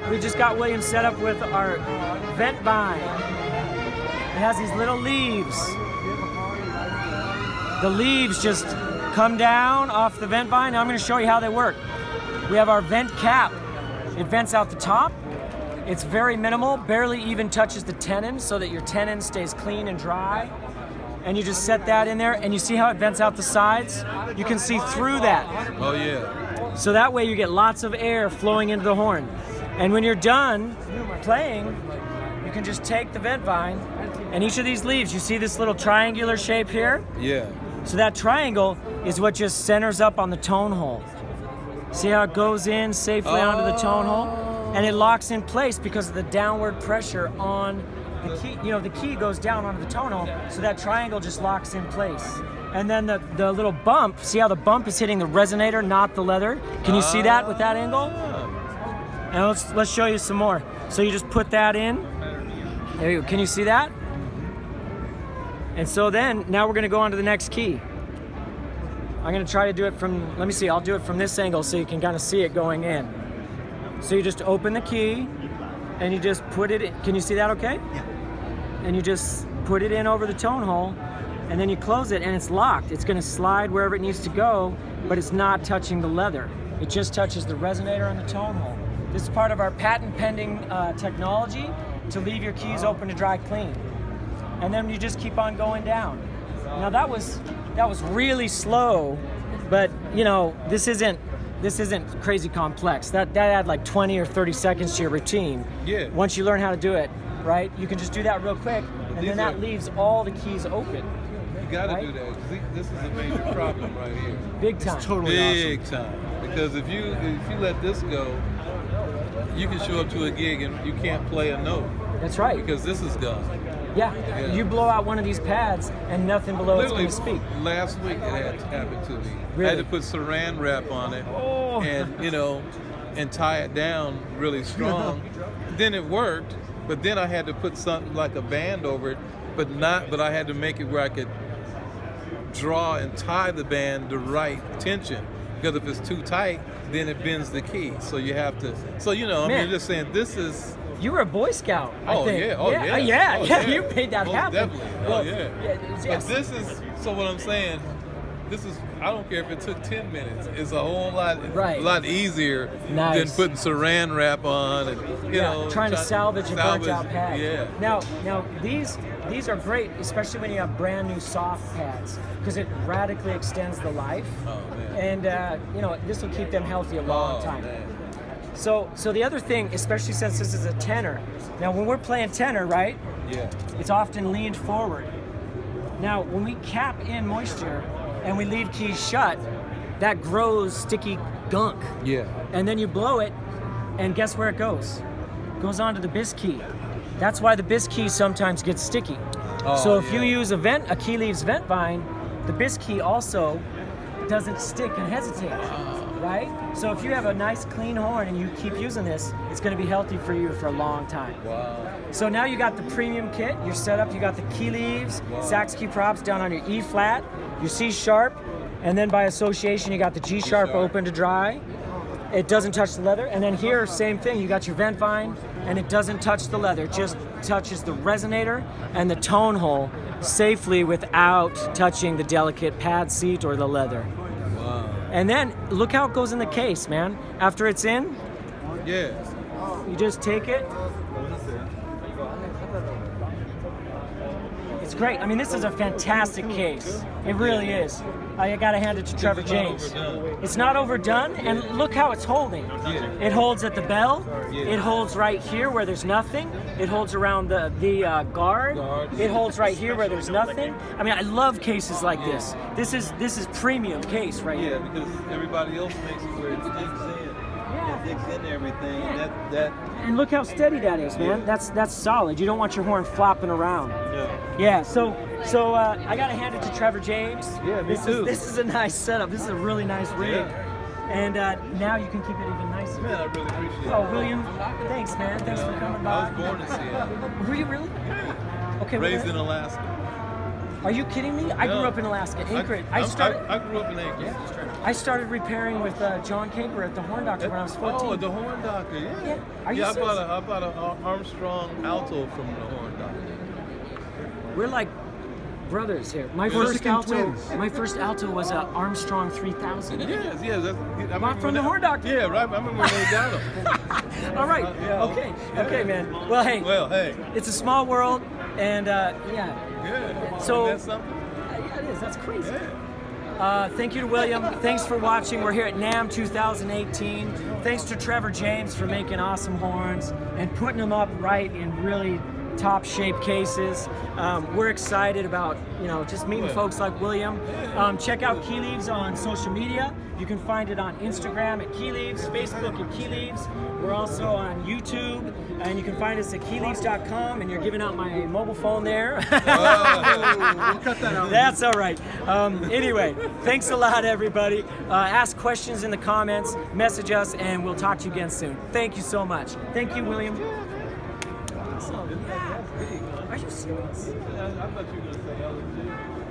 We just got William set up with our vent vine. It has these little leaves. The leaves just come down off the vent vine. Now I'm going to show you how they work. We have our vent cap. It vents out the top. It's very minimal, barely even touches the tenon so that your tenon stays clean and dry. And you just set that in there, and you see how it vents out the sides? You can see through that. Oh yeah. So that way you get lots of air flowing into the horn. And when you're done playing, you can just take the vent vine, and each of these leaves, you see this little triangular shape here? Yeah. So that triangle is what just centers up on the tone hole. See how it goes in safely onto the tone hole? And it locks in place because of the downward pressure on the key. You know, the key goes down onto the tone hole, so that triangle just locks in place. And then the little bump, see how the bump is hitting the resonator, not the leather? Can you see that with that angle? And let's show you some more. So you just put that in. There you go. Can you see that? And so then, now we're gonna go on to the next key. I'm gonna try to do it from, let me see, I'll do it from this angle so you can kind of see it going in. So you just open the key and you just put it in. Can you see that okay? Yeah. And you just put it in over the tone hole and then you close it and it's locked. It's gonna slide wherever it needs to go, but it's not touching the leather. It just touches the resonator and the tone hole. This is part of our patent pending technology to leave your keys open to dry clean. And then you just keep on going down. Now that was really slow, but you know, this isn't crazy complex. That had like 20 or 30 seconds to your routine. Yeah. Once you learn how to do it, right? You can just do that real quick, and then that leaves all the keys open. You gotta right? do that. 'Cause this is a major problem right here. Big time. It's totally Big awesome. time. Because if you let this go, you can show up to a gig and you can't play a note That's right. because this is gone. Yeah. Yeah. You blow out one of these pads, and nothing below it's going to speak. Last week it had happened to me. Really? I had to put saran wrap on it, Oh. and tie it down really strong. Then it worked, but then I had to put something like a band over it, but I had to make it where I could draw and tie the band the right tension. Because if it's too tight, then it bends the key. So you have to. So I'm just saying this is. You were a Boy Scout, I think. Yeah. Oh, yeah. Yeah, Oh, yeah. You made that Most happen. Definitely. Well, Oh, yeah. Yes. But this is, so what I'm saying, I don't care if it took 10 minutes. It's a whole lot, Right. a lot easier Nice. than putting saran wrap on and, trying to salvage a burnt out pad. Yeah. Now these are great, especially when you have brand new soft pads, because it radically extends the life. Oh, man. And this will keep them healthy a long time. Man. So the other thing, especially since this is a tenor, now when we're playing tenor, right? Yeah. It's often leaned forward. Now, when we cap in moisture and we leave keys shut, that grows sticky gunk. Yeah. And then you blow it, and guess where it goes? It goes onto the bis key. That's why the bis key sometimes gets sticky. So if you use a key leaves vent vine, the bis key also doesn't stick and hesitate, right? So if you have a nice clean horn and you keep using this, it's going to be healthy for you for a long time. Wow. So now you got the premium kit, you're set up, you got the key leaves, sax key props down on your E flat, your C sharp, and then by association you got the G sharp open to dry. It doesn't touch the leather. And then here, same thing, you got your vent vine, and it doesn't touch the leather, it just touches the resonator and the tone hole safely without touching the delicate pad seat or the leather. Wow. And then look how it goes in the case, man. After it's in, Yeah. you just take it. It's great. I mean, this is a fantastic case. It really is. I gotta hand it to Trevor James. It's not overdone, and look how it's holding. It holds at the bell. It holds right here where there's nothing. It holds around the guard. It holds right here where there's nothing. I mean, I love cases like this. This is premium case right Yeah, here. because everybody else makes it where it digs in. It digs into everything. Yeah. That And look how steady that is, man. That's solid. You don't want your horn flopping around. no. Yeah, so I gotta hand it to Trevor James. Yeah, me too. This is a nice setup. This is a really nice rig. Yeah. And now you can keep it even nicer. Man, I really appreciate it. Oh, William, thanks, man. Thanks for coming by. I was born in Seattle. Were you really? Okay. Raised in Alaska. Are you kidding me? I grew up in Alaska, Anchorage. I grew up in Anchorage. I started repairing with John Caper at the Horn Doctor when I was 14. Oh, the Horn Doctor, yeah. Yeah. Are you I serious? bought an Armstrong alto from the Horn Doctor. We're like brothers here. My first alto was a Armstrong 3000. Yes. Not from the Horn Doctor. Yeah, right. I remember when they got them. All right. Okay, man. Well, hey. It's a small world, and yeah. Yeah. So that's something. Yeah, it is. That's crazy. Yeah. Thank you to William. Thanks for watching. We're here at NAMM 2018. Thanks to Trevor James for making awesome horns and putting them up right in really top shape cases. We're excited about just meeting folks like William. Check out Key Leaves on social media. You can find it on Instagram at Key Leaves, Facebook at Key Leaves. We're also on YouTube, and you can find us at keyleaves.com. And you're giving out my mobile phone there. We'll cut that out. That's all right. Anyway, thanks a lot, everybody. Ask questions in the comments, message us, and we'll talk to you again soon. Thank you so much. Thank you, William. Awesome. Yeah. Are you serious? I thought you were going to say LG.